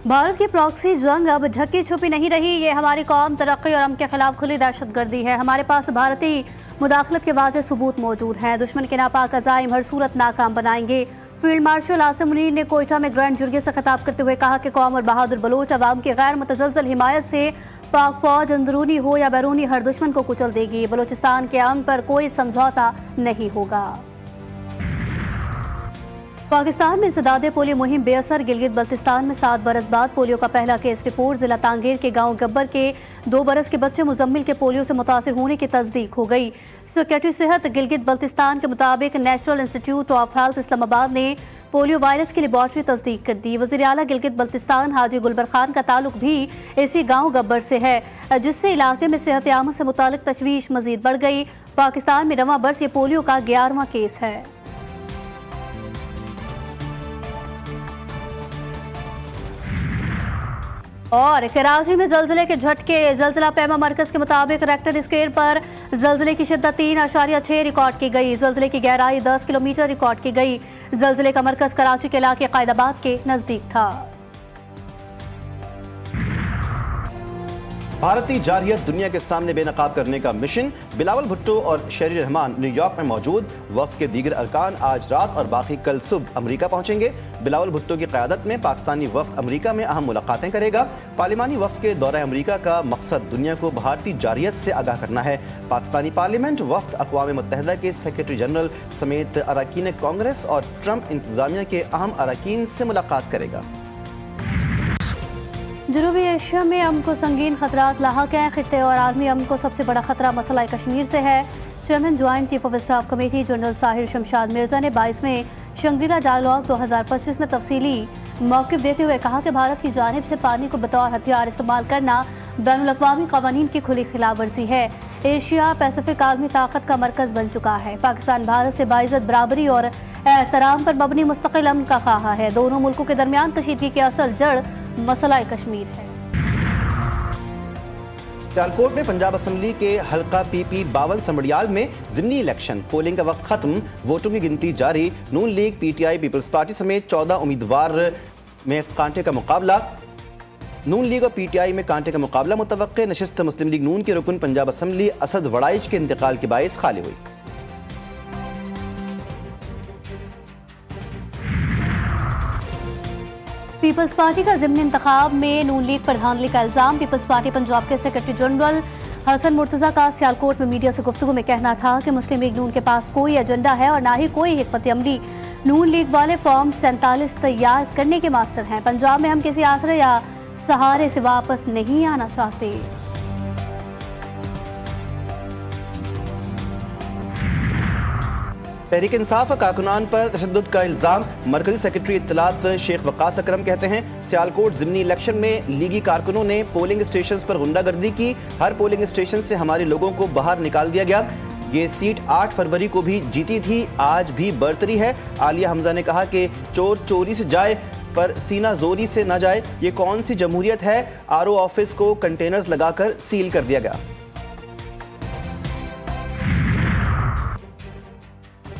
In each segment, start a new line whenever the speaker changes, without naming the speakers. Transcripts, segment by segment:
भारत की प्रॉक्सी जंग अब ढकी छुपी नहीं रही। ये हमारी कौम, तरक्की और अमन के खिलाफ खुली दहशतगर्दी है। हमारे पास भारतीय मुदाखलत के वाज़ेह सबूत मौजूद हैं। दुश्मन के नापाक अज़ाइम हर सूरत नाकाम बनाएंगे। फील्ड मार्शल आसिम मुनीर ने कोयटा में ग्रैंड जुर्गे से खिताब करते हुए कहा कि कौम और बहादुर बलोच अवाम की गैर मुतज़लज़ल हिमायत से पाक फौज अंदरूनी हो या बैरूनी हर दुश्मन को कुचल देगी। बलोचिस्तान के अमन पर कोई समझौता नहीं होगा। पाकिस्तान में इंसदाद पोलियो मुहिम बेअसर। गिलगित बल्तिस्तान में 7 बरस बाद पोलियो का पहला केस रिपोर्ट। जिला तांगेर के गांव गब्बर के 2 बरस के बच्चे मुजम्मिल के पोलियो से मुतासिर होने की तस्दीक हो गई। सेक्रेटरी सेहत गिलगित बल्तिस्तान के मुताबिक national institute of health Islamabad ने पोलियो वायरस की लेबॉर्ट्री तस्दीक कर दी। वज़ीर आला गिलगित बल्तिस्तान हाजी गुलबर खान का ताल्लुक भी इसी गाँव गब्बर से है, जिससे इलाके में सेहत आम से मुतालिक तशवीश मजीद बढ़ गई। पाकिस्तान में रवां बरस ये पोलियो का 11वां केस है। और कराची में जल्जले के झटके। जल्जला पैमा मरकज के मुताबिक रेक्टर स्केल पर जल्जले की शिद्दत 3.6 रिकॉर्ड की गई। जल्जले की गहराई 10 किलोमीटर रिकॉर्ड की गई। जल्जले का मरकज कराची के इलाके कायदाबाद के नजदीक था।
भारतीय जारहियत दुनिया के सामने बेनकाब करने का मिशन। बिलावल भुट्टो और शेरी रहमान न्यूयॉर्क में मौजूद। वफ़द के दीगर अरकान आज रात और बाकी कल सुबह अमरीका पहुंचेंगे। बिलावल भुट्टो की क़यादत में पाकिस्तानी वफ़द अमरीका में अहम मुलाकातें करेगा। पार्लिमानी वफ़द के दौरा अमरीका का मकसद दुनिया को भारतीय जारहियत से आगाह करना है। पाकिस्तानी पार्लियामेंट वफ़द अक़वाम मुत्तहिदा के सेक्रेटरी जनरल समेत अरकान कांग्रेस और ट्रंप इंतज़ामिया के अहम अरकान से मुलाकात करेगा।
जनूबी एशिया में अमन को संगीन खतरात लाहक हैं। खित्ते और आलमी अमन को सबसे बड़ा खतरा मसला कश्मीर से है। Chairman joint chief of staff committee general Sahir Shamshad Mirza ने 22वें शंगीला डायलॉग 2025 में तफसीली मौक़िफ़ देते हुए कहा कि भारत की जानिब से पानी को बतौर हथियार इस्तेमाल करना बैनुल-अक़वामी क़वानीन की खुली खिलाफ वर्जी है। एशिया पैसिफिक आलमी ताकत का मरकज़ बन चुका है। पाकिस्तान भारत से बाइज़्ज़त बराबरी और एहतराम पर मबनी मुस्तक़िल अमन का ख्वाह है। दोनों मुल्कों के दरमियान कशीदगी की असल जड़ मसला कश्मीर है।
सियालकोट में पंजाब असम्बली के हल्का PP 52 समड़ियाल में ज़िमनी इलेक्शन। पोलिंग का वक्त खत्म, वोटों की गिनती जारी। नून लीग, PTI, पीपल्स पार्टी समेत 14 उम्मीदवार में कांटे का मुकाबला। नून लीग और PTI में कांटे का मुकाबला मुतवक्के। नशिस्त मुस्लिम लीग नून के रुकन पंजाब असम्बली असद वड़ाइच के इंतकाल के बायस खाली हुई।
पीपल्स पार्टी का ज़िमनी इंतखाब में नून लीग पर धांधली का इल्ज़ाम। पीपल्स पार्टी पंजाब के सेक्रेटरी जनरल हसन मुर्तज़ा का सियालकोट में मीडिया से गुफ्तगू में कहना था कि मुस्लिम लीग नून के पास कोई एजेंडा है और ना ही कोई हिकमत अमली। नून लीग वाले फॉर्म 47 तैयार करने के मास्टर हैं। पंजाब में हम किसी आसरे या सहारे से वापस नहीं आना चाहते।
तहरीक इंसाफ और कारकुनान पर तशद्दुद का इल्ज़ाम। मरकजी सेक्रेटरी इत्तलात शेख वक़ास अकरम कहते हैं सियालकोट ज़िमनी इलेक्शन में लीगी कारकुनों ने पोलिंग स्टेशन पर गुंडागर्दी की। हर पोलिंग स्टेशन से हमारे लोगों को बाहर निकाल दिया गया। ये सीट 8 फरवरी को भी जीती थी, आज भी बरतरी है। आलिया हमजा ने कहा कि चोर चोरी से जाए पर सीना जोरी से ना जाए। ये कौन सी जमहूरियत है? RO ऑफिस को कंटेनर्स लगाकर सील कर दिया गया।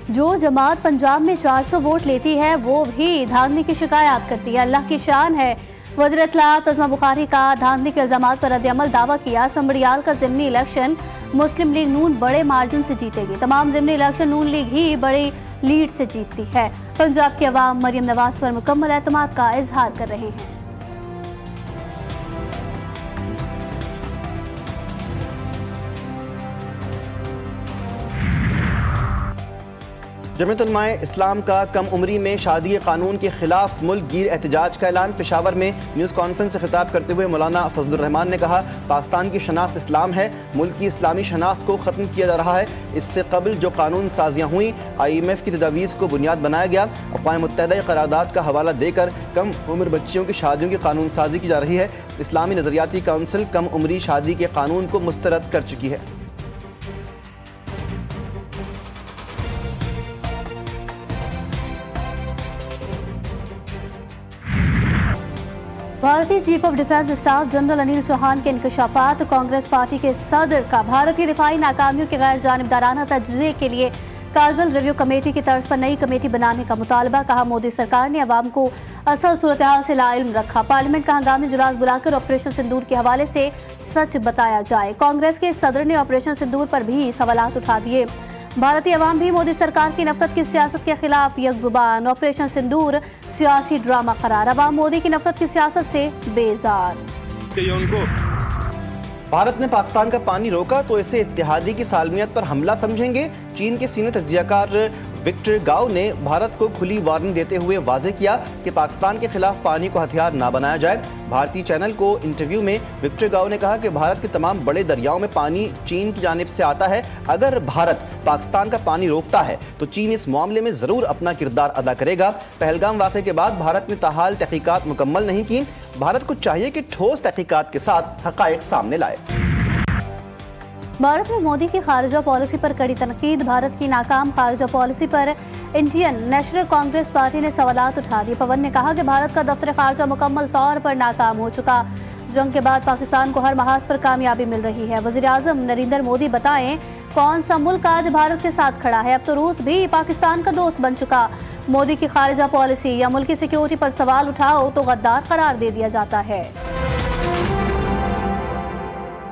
जो जमात पंजाब में 400 वोट लेती है वो भी धांधली की शिकायत करती है। अल्लाह की शान है। वज़ीर इत्तलात अज़मा बुखारी का धांधली के इल्ज़ामात पर रद्द-ए-अमल दावा किया। समड़ियाल का ज़िमनी इलेक्शन मुस्लिम लीग नून बड़े मार्जिन से जीतेगी। तमाम ज़िमनी इलेक्शन नून लीग ही बड़ी लीड से जीतती है। पंजाब के अवाम मरियम नवाज पर मुकम्मल एतमाद का इजहार कर रहे हैं।
जमीयत उलमाए इस्लाम का कम उम्री में शादी कानून के खिलाफ मुल्क गिर एहतजाज का ऐलान। पेशावर में न्यूज़ कॉन्फ्रेंस से खिताब करते हुए मौलाना फजलुर रहमान ने कहा पाकिस्तान की शनाख्त इस्लाम है। मुल्क की इस्लामी शनाख्त को ख़त्म किया जा रहा है। इससे कबल जो कानून साजियाँ हुई IMF की तजावीज़ को बुनियाद बनाया गया। अक़वाम मुत्तहिदा करारदाद का हवाला देकर कम उम्र बच्चियों की शादियों की कानून साजी की जा रही है। इस्लामी नज़रियाती काउंसिल कम उम्री शादी के कानून को मुस्तरद कर चुकी है।
भारतीय chief of defence staff general Anil Chauhan के इंकशाफात। कांग्रेस पार्टी के सदर का भारत की दिफाई नाकामियों के गैर जानिबदाराना तज्ज़िये के लिए कारगिल रिव्यू कमेटी की तर्ज पर नई कमेटी बनाने का मुतालबा। कहा, मोदी सरकार ने अवाम को असल सूरत हाल से लाइल्म रखा। पार्लियामेंट का हंगामी इजलास बुलाकर ऑपरेशन सिंदूर के हवाले से सच बताया जाए। कांग्रेस के सदर ने ऑपरेशन सिंदूर पर भी सवालात उठा दिए। भारतीय अवाम भी मोदी सरकार की नफरत की सियासत के खिलाफ यकजुबान। ऑपरेशन सिंदूर सियासी ड्रामा करार। अवाम मोदी की नफरत की सियासत से बेजार।
चाहिए उनको।
भारत ने पाकिस्तान का पानी रोका तो इसे इत्तेहादी की सालमियत पर हमला समझेंगे। चीन के सीनियर तज्जियाकार विक्टर गाओ ने भारत को खुली वार्निंग देते हुए वाज़ेह किया कि पाकिस्तान के खिलाफ पानी को हथियार ना बनाया जाए। भारतीय चैनल को इंटरव्यू में विक्टर गाओ ने कहा कि भारत के तमाम बड़े दरियाओं में पानी चीन की जानिब से आता है। अगर भारत पाकिस्तान का पानी रोकता है तो चीन इस मामले में जरूर अपना किरदार अदा करेगा। पहलगाम वाक़े के बाद भारत ने ताहाल तहकीकात मुकम्मल नहीं की। भारत को चाहिए कि ठोस तहकीकात के साथ हक़ाइक़ सामने लाए।
भारत में मोदी की खारिजा पॉलिसी पर कड़ी तनकीद। भारत की नाकाम खारिजा पॉलिसी पर इंडियन नेशनल कांग्रेस पार्टी ने सवालात उठा दिए। पवन ने कहा कि भारत का दफ्तर खारिजा मुकम्मल तौर पर नाकाम हो चुका। जंग के बाद पाकिस्तान को हर महाज पर कामयाबी मिल रही है। वज़ीर-ए-आज़म नरेंद्र मोदी बताएं, कौन सा मुल्क आज भारत के साथ खड़ा है? अब तो रूस भी पाकिस्तान का दोस्त बन चुका। मोदी की खारिजा पॉलिसी या मुल्की सिक्योरिटी पर सवाल उठाओ तो गद्दार करार दे दिया जाता है।